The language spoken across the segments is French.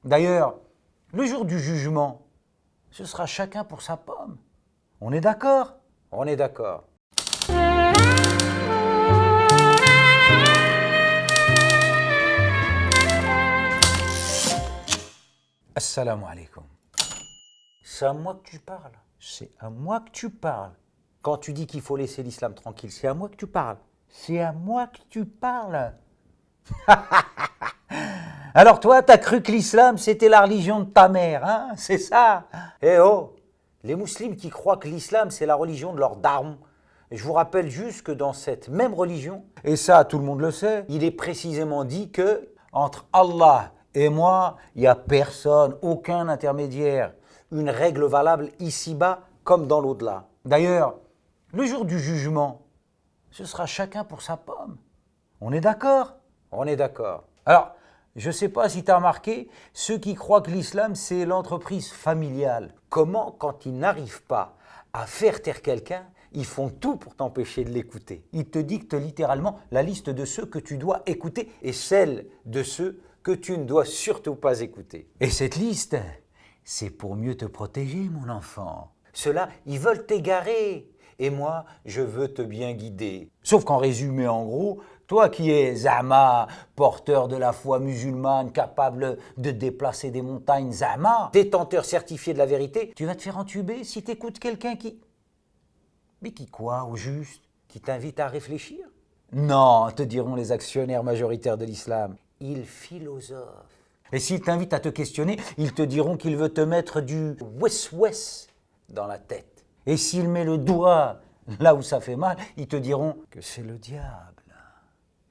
D'ailleurs, le jour du jugement, ce sera chacun pour sa pomme. On est d'accord? On est d'accord. Assalamu alaikum. C'est à moi que tu parles. C'est à moi que tu parles. Quand tu dis qu'il faut laisser l'islam tranquille, c'est à moi que tu parles. C'est à moi que tu parles. Alors toi, t'as cru que l'islam, c'était la religion de ta mère, hein? C'est ça? Eh oh! Les musulmans qui croient que l'islam, c'est la religion de leur daron. Je vous rappelle juste que dans cette même religion, et ça, tout le monde le sait, il est précisément dit que entre Allah et moi, il n'y a personne, aucun intermédiaire. Une règle valable ici-bas comme dans l'au-delà. D'ailleurs, le jour du jugement, ce sera chacun pour sa pomme. On est d'accord? On est d'accord. Alors, je ne sais pas si tu as remarqué, ceux qui croient que l'islam, c'est l'entreprise familiale. Comment, quand ils n'arrivent pas à faire taire quelqu'un, ils font tout pour t'empêcher de l'écouter. Ils te dictent littéralement la liste de ceux que tu dois écouter et celle de ceux que tu ne dois surtout pas écouter. Et cette liste, c'est pour mieux te protéger, mon enfant. Ceux-là, ils veulent t'égarer. Et moi, je veux te bien guider. Sauf qu'en résumé, en gros, toi qui es Zama, porteur de la foi musulmane, capable de déplacer des montagnes, Zama, détenteur certifié de la vérité, tu vas te faire entuber si t'écoutes quelqu'un qui... Mais qui quoi, au juste? Qui t'invite à réfléchir? Non, te diront les actionnaires majoritaires de l'islam. Il philosophe. Et s'il t'invite à te questionner, ils te diront qu'il veut te mettre du wes-wes dans la tête. Et s'il met le doigt là où ça fait mal, ils te diront que c'est le diable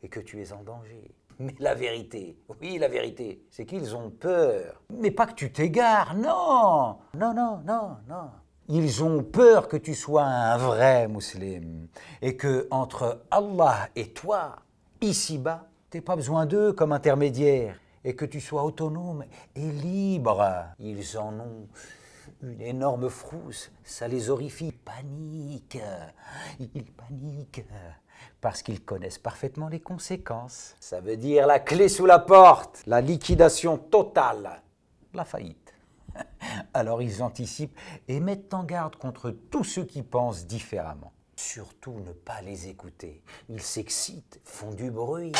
et que tu es en danger. Mais la vérité, oui la vérité, c'est qu'ils ont peur. Mais pas que tu t'égares, non. Non, non, non, non. Ils ont peur que tu sois un vrai musulman et que entre Allah et toi, ici-bas, tu n'aies pas besoin d'eux comme intermédiaire et que tu sois autonome et libre. Ils en ont une énorme frousse, ça les horrifie. Ils paniquent parce qu'ils connaissent parfaitement les conséquences. Ça veut dire la clé sous la porte, la liquidation totale, la faillite. Alors ils anticipent et mettent en garde contre tous ceux qui pensent différemment. Surtout ne pas les écouter. Ils s'excitent, font du bruit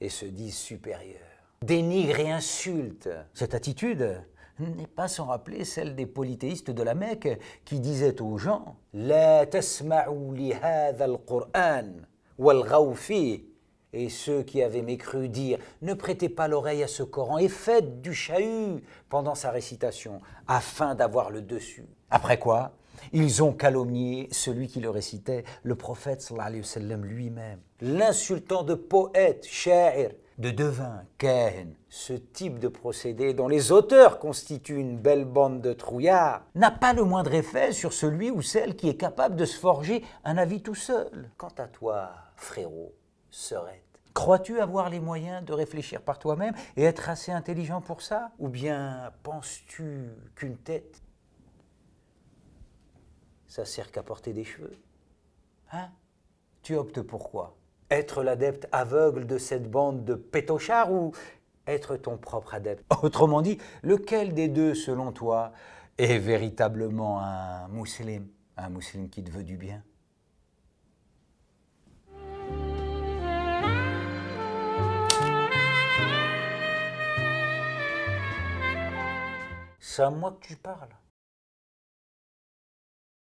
et se disent supérieurs. Dénigrent et insultent. Cette attitude n'est pas sans rappeler celle des polythéistes de la Mecque qui disaient aux gens « La tasma'u li hadha al-Qur'an walghaw fihi » et ceux qui avaient mécru dire « Ne prêtez pas l'oreille à ce Coran et faites du chahut pendant sa récitation afin d'avoir le dessus. » Après quoi, ils ont calomnié celui qui le récitait, le prophète sallallahu alayhi wa sallam lui-même, l'insultant de poète, sha'ir, de devin, kahin. Ce type de procédé, dont les auteurs constituent une belle bande de trouillards, n'a pas le moindre effet sur celui ou celle qui est capable de se forger un avis tout seul. Quant à toi, frérot, sœurette, crois-tu avoir les moyens de réfléchir par toi-même et être assez intelligent pour ça? Ou bien penses-tu qu'une tête, ça sert qu'à porter des cheveux? Hein? Tu optes pour quoi? Être l'adepte aveugle de cette bande de pétochards ou être ton propre adepte? Autrement dit, lequel des deux, selon toi, est véritablement un musulman qui te veut du bien? C'est à moi que tu parles.